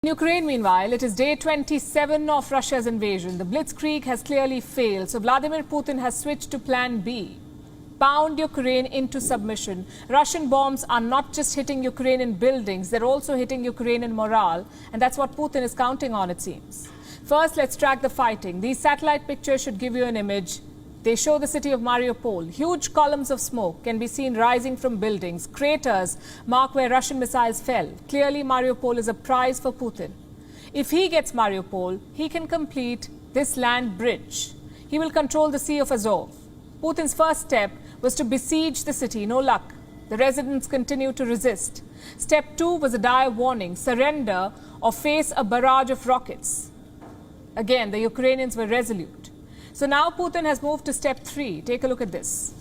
In Ukraine, meanwhile, it is day 27 of Russia's invasion. The blitzkrieg has clearly failed, so Vladimir Putin has switched to plan B. Pound Ukraine into submission. Russian bombs are not just hitting Ukrainian buildings, they're also hitting Ukrainian morale, and that's what Putin is counting on, it seems. First, let's track the fighting. These satellite pictures should give you an image. They show the city of Mariupol. Huge columns of smoke can be seen rising from buildings. Craters mark where Russian missiles fell. Clearly, Mariupol is a prize for Putin. If he gets Mariupol, he can complete this land bridge. He will control the Sea of Azov. Putin's first step was to besiege the city. No luck. The residents continue to resist. Step 2 was a dire warning: surrender or face a barrage of rockets. Again, the Ukrainians were resolute. So now Putin has moved to step 3. Take a look at this.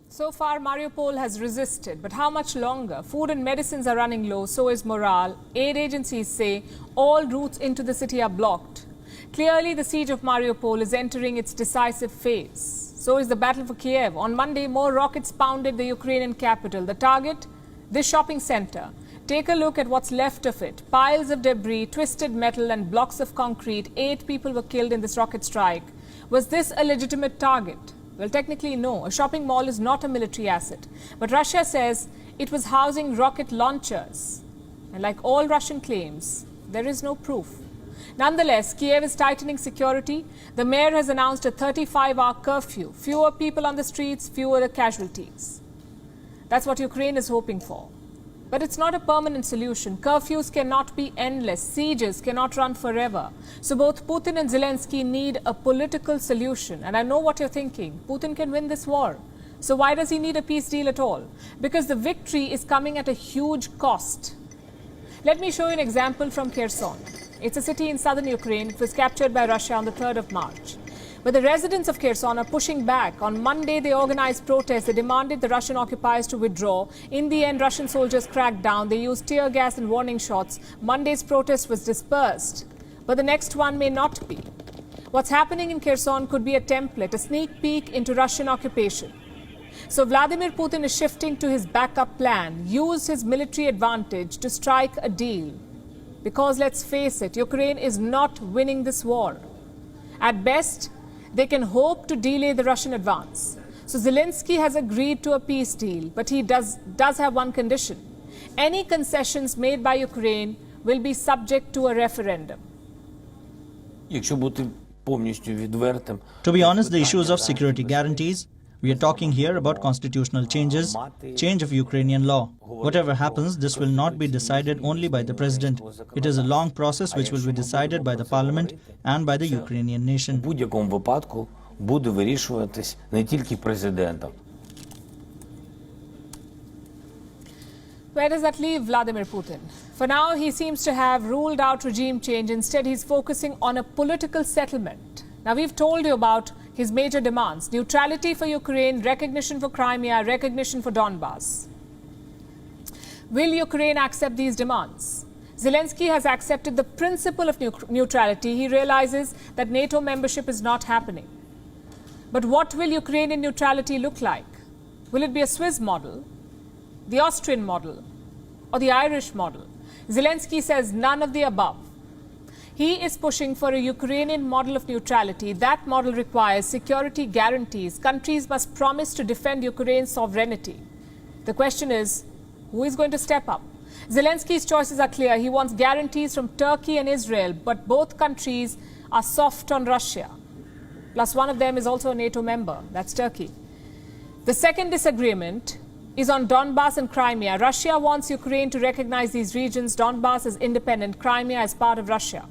So far, Mariupol has resisted, but how much longer? Food and medicines are running low, so is morale. Aid agencies say all routes into the city are blocked. Clearly, the siege of Mariupol is entering its decisive phase. So is the battle for Kiev. On Monday, more rockets pounded the Ukrainian capital. The target? This shopping center. Take a look at what's left of it. Piles of debris, twisted metal and blocks of concrete. 8 people were killed in this rocket strike. Was this a legitimate target? Well, technically, no. A shopping mall is not a military asset. But Russia says it was housing rocket launchers. And like all Russian claims, there is no proof. Nonetheless, Kiev is tightening security. The mayor has announced a 35-hour curfew. Fewer people on the streets, fewer casualties. That's what Ukraine is hoping for. But it's not a permanent solution. Curfews cannot be endless. Sieges cannot run forever. So both Putin and Zelensky need a political solution. And I know what you're thinking. Putin can win this war. So why does he need a peace deal at all? Because the victory is coming at a huge cost. Let me show you an example from Kherson. It's a city in southern Ukraine. It was captured by Russia on the 3rd of March. But the residents of Kherson are pushing back. On Monday, they organized protests. They demanded the Russian occupiers to withdraw. In the end, Russian soldiers cracked down. They used tear gas and warning shots. Monday's protest was dispersed. But the next one may not be. What's happening in Kherson could be a template, a sneak peek into Russian occupation. So Vladimir Putin is shifting to his backup plan, use his military advantage to strike a deal. Because let's face it, Ukraine is not winning this war. At best, they can hope to delay the Russian advance. So Zelensky has agreed to a peace deal, but he does have one condition. Any concessions made by Ukraine will be subject to a referendum. To be honest, the issues of security guarantees, we are talking here about constitutional changes, change of Ukrainian law. Whatever happens, this will not be decided only by the president. It is a long process which will be decided by the parliament and by the Ukrainian nation. буде вирішуватись не тільки президентом. Where does that leave Vladimir Putin? For now, he seems to have ruled out regime change. Instead, he's focusing on a political settlement. Now, we've told you about his major demands: neutrality for Ukraine, recognition for Crimea, recognition for Donbas. Will Ukraine accept these demands? Zelensky has accepted the principle of neutrality. He realizes that NATO membership is not happening. But what will Ukrainian neutrality look like? Will it be a Swiss model, the Austrian model, or the Irish model? Zelensky says none of the above. He is pushing for a Ukrainian model of neutrality. That model requires security guarantees. Countries must promise to defend Ukraine's sovereignty. The question is, who is going to step up? Zelensky's choices are clear. He wants guarantees from Turkey and Israel, but both countries are soft on Russia. Plus, one of them is also a NATO member. That's Turkey. The second disagreement is on Donbas and Crimea. Russia wants Ukraine to recognize these regions. Donbas is independent. Crimea is part of Russia.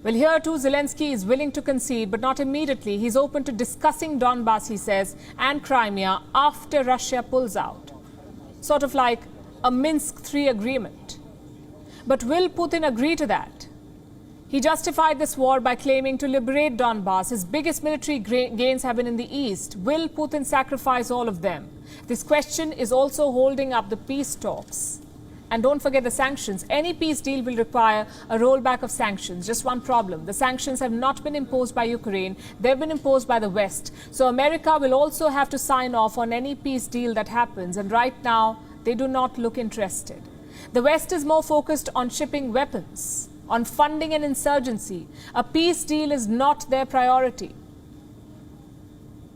Well, here too, Zelensky is willing to concede, but not immediately. He's open to discussing Donbas, he says, and Crimea after Russia pulls out. Sort of like a Minsk III agreement. But will Putin agree to that? He justified this war by claiming to liberate Donbass. His biggest military gains have been in the east. Will Putin sacrifice all of them? This question is also holding up the peace talks. And don't forget the sanctions. Any peace deal will require a rollback of sanctions. Just one problem. The sanctions have not been imposed by Ukraine. They've been imposed by the West. So America will also have to sign off on any peace deal that happens. And right now, they do not look interested. The West is more focused on shipping weapons, on funding an insurgency. A peace deal is not their priority.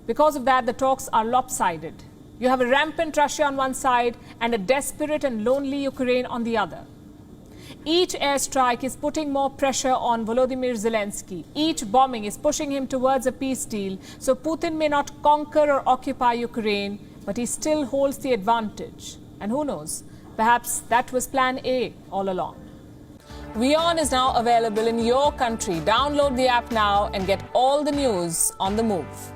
Because of that, the talks are lopsided. You have a rampant Russia on one side and a desperate and lonely Ukraine on the other. Each airstrike is putting more pressure on Volodymyr Zelensky. Each bombing is pushing him towards a peace deal. So Putin may not conquer or occupy Ukraine, but he still holds the advantage. And who knows, perhaps that was plan A all along. WION is now available in your country. Download the app now and get all the news on the move.